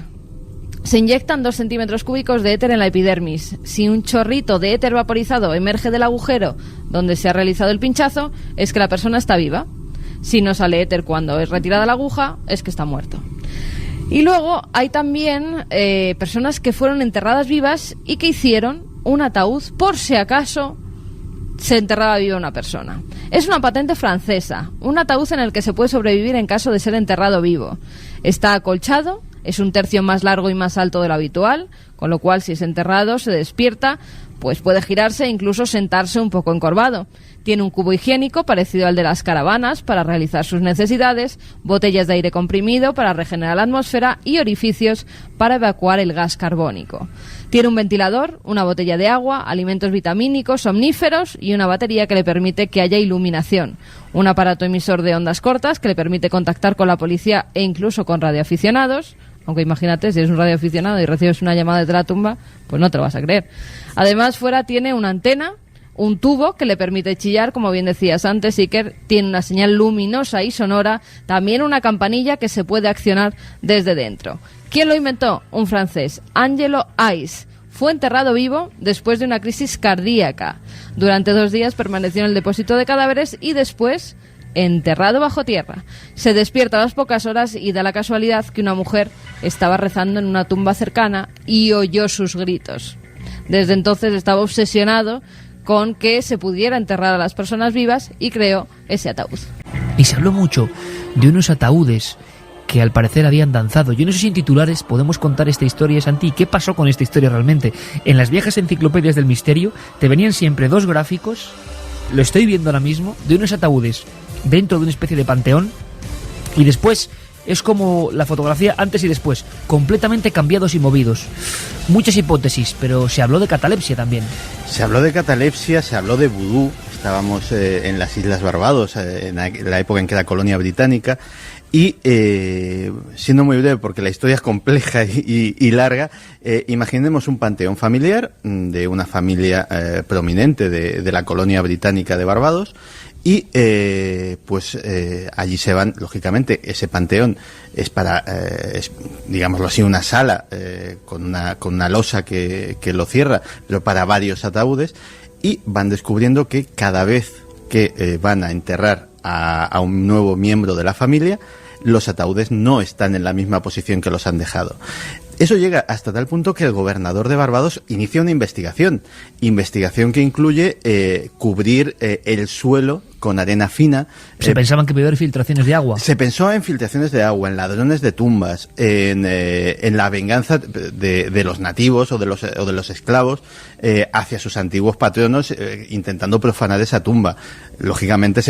Speaker 5: Se inyectan 2 centímetros cúbicos de éter en la epidermis. Si un chorrito de éter vaporizado emerge del agujero donde se ha realizado el pinchazo, es que la persona está viva. Si no sale éter cuando es retirada la aguja, es que está muerto. Y luego hay también personas que fueron enterradas vivas y que hicieron un ataúd por si acaso se enterraba viva una persona. Es una patente francesa, un ataúd en el que se puede sobrevivir en caso de ser enterrado vivo. Está acolchado, es 1/3 más largo y más alto de lo habitual, con lo cual si es enterrado se despierta, pues puede girarse e incluso sentarse un poco encorvado. Tiene un cubo higiénico parecido al de las caravanas para realizar sus necesidades, botellas de aire comprimido para regenerar la atmósfera y orificios para evacuar el gas carbónico. Tiene un ventilador, una botella de agua, alimentos vitamínicos, somníferos y una batería que le permite que haya iluminación. Un aparato emisor de ondas cortas que le permite contactar con la policía e incluso con radioaficionados. Aunque imagínate, si eres un radioaficionado y recibes una llamada desde la tumba, pues no te lo vas a creer. Además, fuera tiene una antena, un tubo que le permite chillar, como bien decías antes, Iker, tiene una señal luminosa y sonora, también una campanilla que se puede accionar desde dentro. ¿Quién lo inventó? Un francés, Angelo Ais. Fue enterrado vivo después de una crisis cardíaca. Durante 2 días permaneció en el depósito de cadáveres y después enterrado bajo tierra. Se despierta a las pocas horas y da la casualidad que una mujer estaba rezando en una tumba cercana y oyó sus gritos. Desde entonces estaba obsesionado con que se pudiera enterrar a las personas vivas y creó ese ataúd.
Speaker 2: Y se habló mucho de unos ataúdes que al parecer habían danzado. Yo no sé si en titulares podemos contar esta historia, Santi. ¿Qué pasó con esta historia realmente? En las viejas enciclopedias del misterio te venían siempre 2 gráficos, lo estoy viendo ahora mismo, de unos ataúdes dentro de una especie de panteón, y después es como la fotografía antes y después, completamente cambiados y movidos. Muchas hipótesis, pero se habló de catalepsia también.
Speaker 7: Se habló de catalepsia, se habló de vudú. Estábamos en las Islas Barbados, en la época en que era colonia británica. Y siendo muy breve, porque la historia es compleja y larga, imaginemos un panteón familiar de una familia prominente de la colonia británica de Barbados. Y allí se van, lógicamente, ese panteón es para, digámoslo así, una sala con una losa que lo cierra, pero para varios ataúdes, y van descubriendo que cada vez que van a enterrar a un nuevo miembro de la familia, los ataúdes no están en la misma posición que los han dejado. Eso llega hasta tal punto que el gobernador de Barbados inicia una investigación que incluye cubrir el suelo con arena fina.
Speaker 2: Se pensaban que podía haber filtraciones de agua.
Speaker 7: Se pensó en filtraciones de agua, en ladrones de tumbas, en la venganza de los nativos o de los esclavos hacia sus antiguos patronos, intentando profanar esa tumba. Lógicamente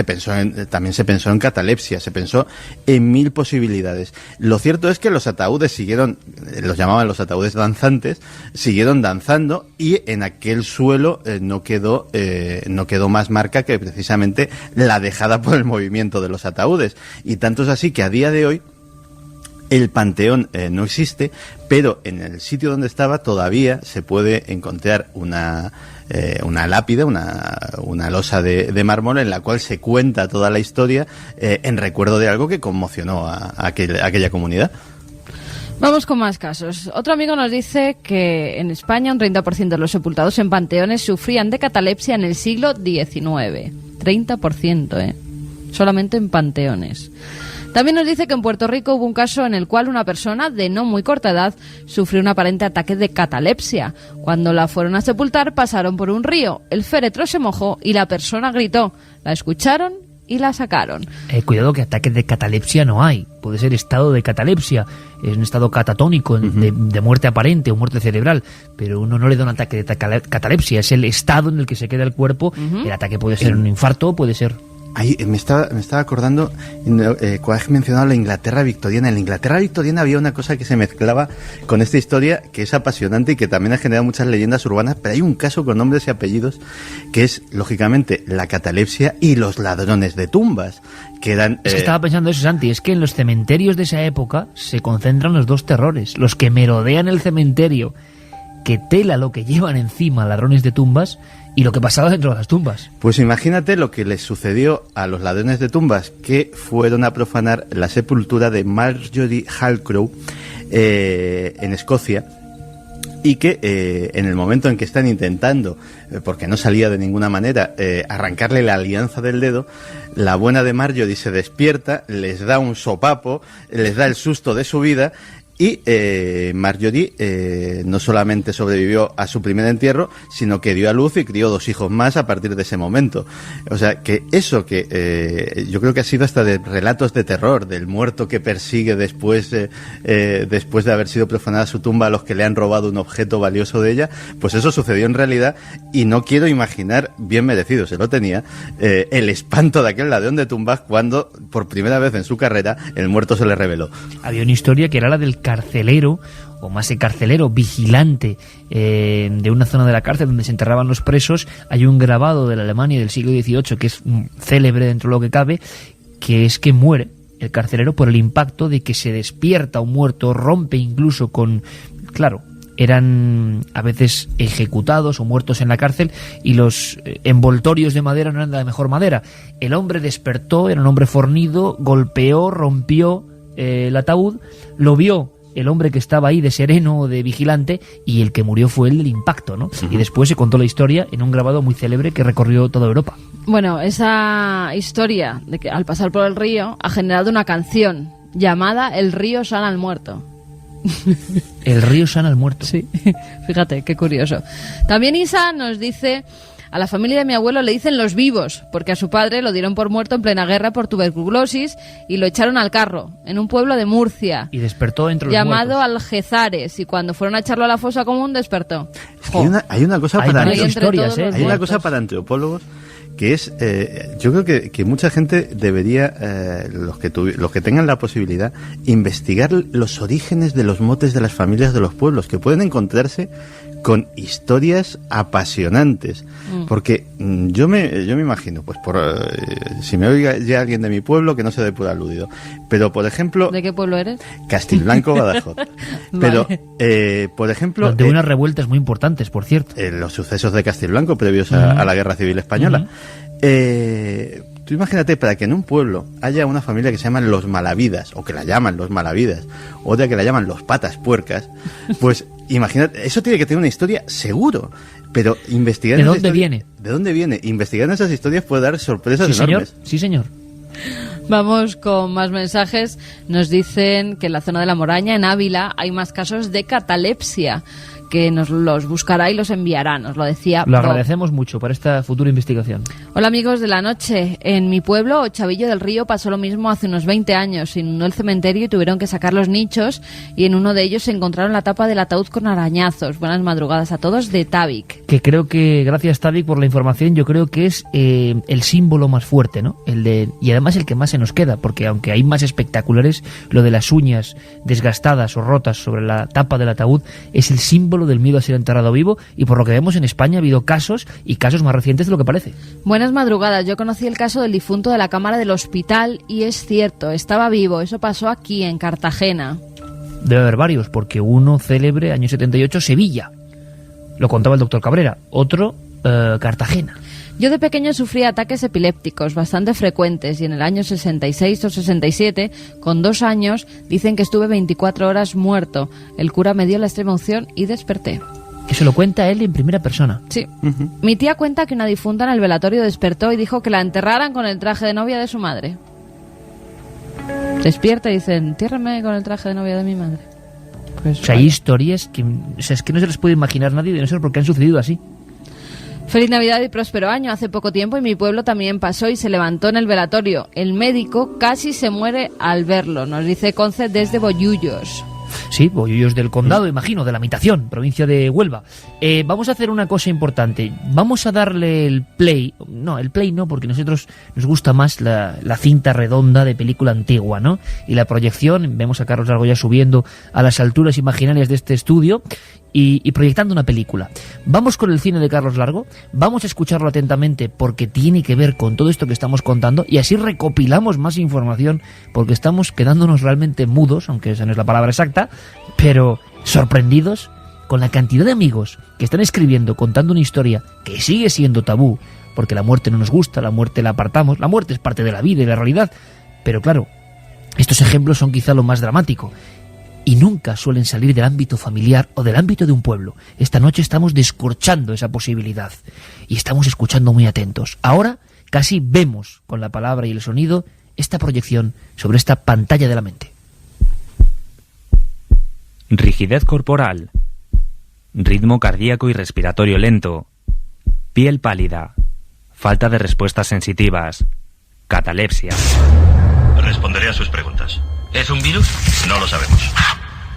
Speaker 7: también se pensó en catalepsia, se pensó en 1000 posibilidades. Lo cierto es que los ataúdes siguieron, los llamaban los ataúdes danzantes, siguieron danzando, y en aquel suelo no quedó más marca que precisamente la dejada por el movimiento de los ataúdes. Y tanto es así que a día de hoy el panteón no existe, pero en el sitio donde estaba todavía se puede encontrar una lápida, una losa de mármol en la cual se cuenta toda la historia en recuerdo de algo que conmocionó a aquella comunidad.
Speaker 5: Vamos con más casos. Otro amigo nos dice que en España un 30% de los sepultados en panteones sufrían de catalepsia en el siglo XIX. 30%, solamente en panteones. También nos dice que en Puerto Rico hubo un caso en el cual una persona de no muy corta edad sufrió un aparente ataque de catalepsia. Cuando la fueron a sepultar, pasaron por un río. El féretro se mojó y la persona gritó. La escucharon y la sacaron.
Speaker 2: Cuidado, que ataques de catalepsia no hay. Puede ser estado de catalepsia, es un estado catatónico, de muerte aparente o muerte cerebral, pero uno no le da un ataque de catalepsia, es el estado en el que se queda el cuerpo. El ataque puede ser un infarto, puede ser...
Speaker 7: Ahí me estaba acordando, cuando has mencionado la Inglaterra victoriana. En la Inglaterra victoriana había una cosa que se mezclaba con esta historia, que es apasionante y que también ha generado muchas leyendas urbanas, pero hay un caso con nombres y apellidos, que es, lógicamente, la catalepsia y los ladrones de tumbas, que eran...
Speaker 2: Es que estaba pensando eso, Santi, es que en los cementerios de esa época se concentran los 2 terrores, los que merodean el cementerio, que tela lo que llevan encima ladrones de tumbas, y lo que pasaba dentro de las tumbas.
Speaker 7: Pues imagínate lo que les sucedió a los ladrones de tumbas que fueron a profanar la sepultura de Marjorie Halcrow en Escocia, y que en el momento en que están intentando, porque no salía de ninguna manera, arrancarle la alianza del dedo, la buena de Marjorie se despierta, les da un sopapo, les da el susto de su vida, y Marjorie no solamente sobrevivió a su primer entierro, sino que dio a luz y crió 2 hijos más a partir de ese momento. O sea, que eso que yo creo que ha sido hasta de relatos de terror, del muerto que persigue después de haber sido profanada su tumba a los que le han robado un objeto valioso de ella, pues eso sucedió en realidad, y no quiero imaginar, bien merecido se lo tenía, el espanto de aquel ladrón de tumbas cuando, por primera vez en su carrera, el muerto se le reveló.
Speaker 2: Había una historia que era la del carcelero, o más que carcelero, vigilante de una zona de la cárcel donde se enterraban los presos. Hay un grabado de la Alemania del siglo XVIII que es célebre dentro de lo que cabe, que es que muere el carcelero por el impacto de que se despierta un muerto, rompe incluso con... Claro, eran a veces ejecutados o muertos en la cárcel y los envoltorios de madera no eran de la mejor madera. El hombre despertó, era un hombre fornido, golpeó, rompió el ataúd, lo vio el hombre que estaba ahí de sereno o de vigilante, y el que murió fue el del impacto, ¿no? Y después se contó la historia en un grabado muy célebre que recorrió toda Europa.
Speaker 5: Bueno, esa historia de que al pasar por el río ha generado una canción llamada El río sana al muerto.
Speaker 2: El río sana al muerto.
Speaker 5: Sí, fíjate, qué curioso. También Isa nos dice: a la familia de mi abuelo le dicen los vivos, porque a su padre lo dieron por muerto en plena guerra por tuberculosis y lo echaron al carro, en un pueblo de Murcia.
Speaker 2: Y despertó entre los
Speaker 5: llamado
Speaker 2: muertos.
Speaker 5: Algezares, y cuando fueron a echarlo a la fosa común despertó.
Speaker 7: Es que hay una cosa
Speaker 2: Hay
Speaker 7: para
Speaker 2: varias historias,
Speaker 7: hay una cosa para antropólogos que es, yo creo que mucha gente debería, los que tengan la posibilidad, investigar los orígenes de los motes de las familias de los pueblos, que pueden encontrarse con historias apasionantes, porque yo me imagino, pues si me oiga ya alguien de mi pueblo, que no se dé por aludido, pero por ejemplo...
Speaker 5: ¿De qué pueblo eres?
Speaker 7: Castilblanco, Badajoz. Pero, por ejemplo...
Speaker 2: Donde unas revueltas muy importantes, por cierto.
Speaker 7: Los sucesos de Castilblanco previos a la Guerra Civil Española. Tú imagínate, para que en un pueblo haya una familia que se llaman los Malavidas, o que la llaman los Malavidas, otra que la llaman los Patas Puercas, pues imagínate, eso tiene que tener una historia seguro, pero investigar...
Speaker 2: ¿De dónde viene?
Speaker 7: ¿De dónde viene? Investigar en esas historias puede dar sorpresas
Speaker 2: Sí,
Speaker 7: enormes.
Speaker 2: señor. Sí, señor.
Speaker 5: Vamos con más mensajes. Nos dicen que en la zona de La Moraña, en Ávila, hay más casos de catalepsia, que nos los buscará y los enviará, nos lo decía
Speaker 2: Lo
Speaker 5: Rob.
Speaker 2: agradecemos mucho para esta futura investigación.
Speaker 5: Hola amigos de la noche, en mi pueblo, Chavillo del Río, pasó lo mismo hace unos 20 años. Se inundó el cementerio y tuvieron que sacar los nichos, y en uno de ellos se encontraron la tapa del ataúd con arañazos. Buenas madrugadas a todos, de Tavik.
Speaker 2: Que creo que, gracias Tavik por la información, yo creo que es el símbolo más fuerte, ¿no? Y además el que más se nos queda, porque aunque hay más espectaculares, lo de las uñas desgastadas o rotas sobre la tapa del ataúd es el símbolo del miedo a ser enterrado vivo, y por lo que vemos en España ha habido casos, y casos más recientes de lo que parece.
Speaker 5: Buenas madrugadas, yo conocí el caso del difunto de la cámara del hospital y es cierto, estaba vivo. Eso pasó aquí en Cartagena.
Speaker 2: Debe haber varios, porque uno célebre, año 78, Sevilla. Lo contaba el doctor Cabrera. Otro, Cartagena.
Speaker 5: Yo de pequeño sufría ataques epilépticos bastante frecuentes, y en el año 66 o 67, con 2 años, dicen que estuve 24 horas muerto. El cura me dio la extrema unción y desperté.
Speaker 2: Eso lo cuenta él en primera persona.
Speaker 5: Sí. Mi tía cuenta que una difunta en el velatorio despertó y dijo que la enterraran con el traje de novia de su madre. Despierta y dice: entiérrame con el traje de novia de mi madre. Pues,
Speaker 2: O sea, hay historias que, es que no se les puede imaginar nadie, de no ser porque han sucedido así.
Speaker 5: Feliz Navidad y próspero año. Hace poco tiempo en mi pueblo también pasó y se levantó en el velatorio. El médico casi se muere al verlo, nos dice Conce desde Bollullos.
Speaker 2: Sí, Bollullos del Condado, imagino, de la Mitación, provincia de Huelva. Vamos a hacer una cosa importante. Vamos a darle el play. No, el play no, porque a nosotros nos gusta más la cinta redonda de película antigua, ¿no? Y la proyección, vemos a Carlos Largo ya subiendo a las alturas imaginarias de este estudio y proyectando una película. Vamos con el cine de Carlos Largo, vamos a escucharlo atentamente porque tiene que ver con todo esto que estamos contando, y así recopilamos más información, porque estamos quedándonos realmente mudos, aunque esa no es la palabra exacta, pero sorprendidos con la cantidad de amigos que están escribiendo, contando una historia que sigue siendo tabú, porque la muerte no nos gusta, la muerte la apartamos, la muerte es parte de la vida y la realidad, pero claro, estos ejemplos son quizá lo más dramático. y nunca suelen salir del ámbito familiar o del ámbito de un pueblo. Esta noche estamos descorchando esa posibilidad y estamos escuchando muy atentos. Ahora casi vemos con la palabra y el sonido esta proyección sobre esta pantalla de la mente.
Speaker 8: Rigidez corporal, ritmo cardíaco y respiratorio lento, piel pálida, falta de respuestas sensitivas, catalepsia.
Speaker 9: Responderé a sus preguntas.
Speaker 10: ¿Es un virus?
Speaker 9: No lo sabemos.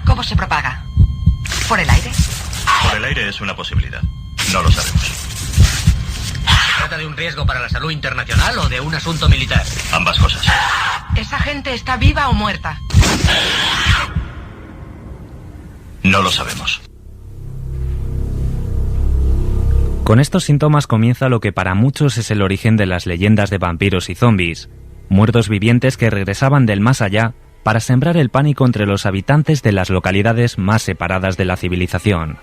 Speaker 11: ¿Cómo se propaga? ¿Por el aire?
Speaker 9: Por el aire es una posibilidad. No lo sabemos.
Speaker 10: ¿Se trata de un riesgo para la salud internacional o de un asunto militar?
Speaker 9: Ambas cosas.
Speaker 11: ¿Esa gente está viva o muerta?
Speaker 9: No lo sabemos.
Speaker 8: Con estos síntomas comienza lo que para muchos es el origen de las leyendas de vampiros y zombies, muertos vivientes que regresaban del más allá para sembrar el pánico entre los habitantes de las localidades más separadas de la civilización.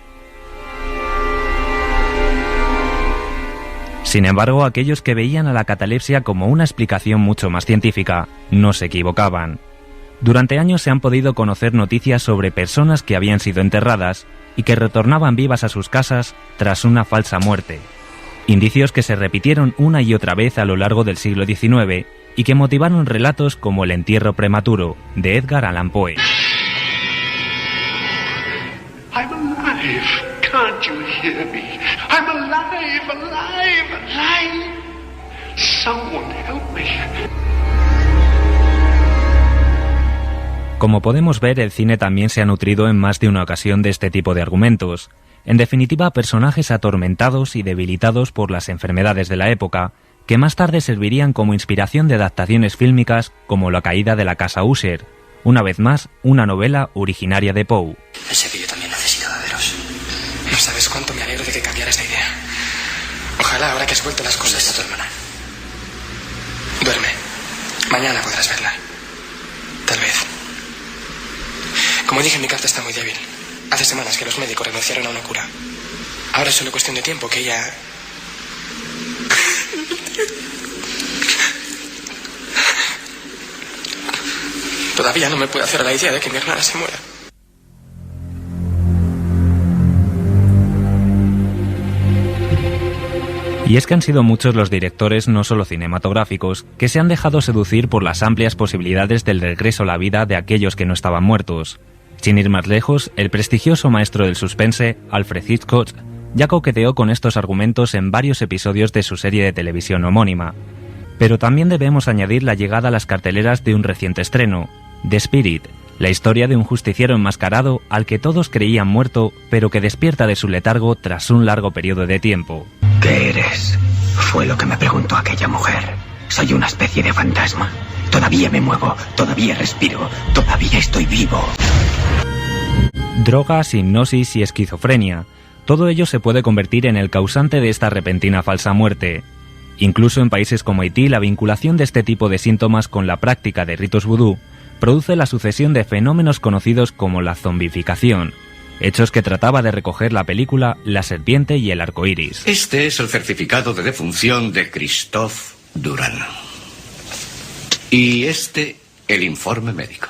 Speaker 8: Sin embargo, aquellos que veían a la catalepsia como una explicación mucho más científica no se equivocaban. Durante años se han podido conocer noticias sobre personas que habían sido enterradas y que retornaban vivas a sus casas tras una falsa muerte. Indicios que se repitieron una y otra vez a lo largo del siglo XIX y que motivaron relatos como El entierro prematuro, de Edgar Allan Poe.
Speaker 12: I'm alive. Can't you hear me? I'm alive, alive, alive. Someone help me.
Speaker 8: Como podemos ver, el cine también se ha nutrido en más de una ocasión de este tipo de argumentos. En definitiva, personajes atormentados y debilitados por las enfermedades de la época, que más tarde servirían como inspiración de adaptaciones fílmicas como La caída de la casa Usher, una vez más, una novela originaria de Poe.
Speaker 13: Sé que yo también necesito de veros. No sabes cuánto me alegro de que cambiaras de idea. Ojalá, ahora que has vuelto las cosas a tu hermana. Duerme. Mañana podrás verla. Tal vez. Como dije, mi carta está muy débil. Hace semanas que los médicos renunciaron a una cura. Ahora es solo cuestión de tiempo que ella... Todavía no me puedo hacer a la idea de que mi hermana se muera.
Speaker 8: Y es que han sido muchos los directores, no solo cinematográficos, que se han dejado seducir por las amplias posibilidades del regreso a la vida de aquellos que no estaban muertos. Sin ir más lejos, el prestigioso maestro del suspense, Alfred Hitchcock, ya coqueteó con estos argumentos en varios episodios de su serie de televisión homónima. Pero también debemos añadir la llegada a las carteleras de un reciente estreno, The Spirit, la historia de un justiciero enmascarado al que todos creían muerto, pero que despierta de su letargo tras un largo periodo de tiempo.
Speaker 14: ¿Qué eres? Fue lo que me preguntó aquella mujer. Soy una especie de fantasma. Todavía me muevo, todavía respiro, todavía estoy vivo.
Speaker 8: Drogas, hipnosis y esquizofrenia. Todo ello se puede convertir en el causante de esta repentina falsa muerte. Incluso en países como Haití, la vinculación de este tipo de síntomas con la práctica de ritos vudú produce la sucesión de fenómenos conocidos como la zombificación, hechos que trataba de recoger la película La serpiente y el arco iris.
Speaker 15: Este es el certificado de defunción de Christophe Durand. Y este, el informe médico.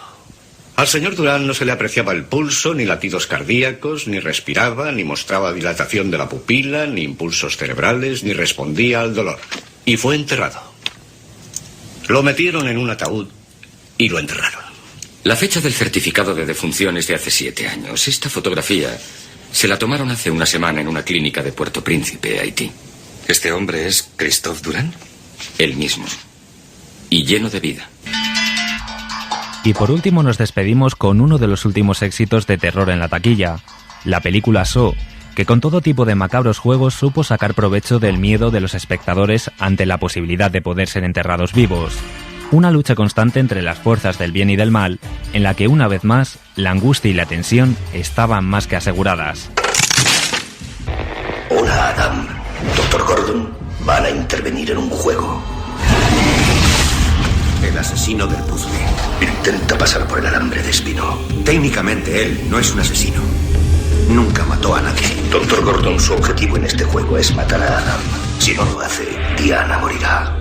Speaker 15: Al señor Durand no se le apreciaba el pulso, ni latidos cardíacos, ni respiraba, ni mostraba dilatación de la pupila, ni impulsos cerebrales, ni respondía al dolor. Y fue enterrado. Lo metieron en un ataúd y lo enterraron.
Speaker 16: La fecha del certificado de defunción es de hace 7 años. Esta fotografía se la tomaron hace una semana en una clínica de Puerto Príncipe, Haití. ¿Este hombre es Christophe Durand? El mismo. Y lleno de vida.
Speaker 8: Y por último nos despedimos con uno de los últimos éxitos de terror en la taquilla, la película Saw, que con todo tipo de macabros juegos supo sacar provecho del miedo de los espectadores ante la posibilidad de poder ser enterrados vivos. Una lucha constante entre las fuerzas del bien y del mal, en la que una vez más la angustia y la tensión estaban más que aseguradas.
Speaker 14: Hola, Adam. Dr. Gordon, van a intervenir en un juego. El asesino del puzzle intenta pasar por el alambre de espino.
Speaker 17: Técnicamente él no es un asesino. Nunca mató a nadie.
Speaker 14: Dr. Gordon, su objetivo en este juego es matar a Adam. Si no lo hace, Diana morirá.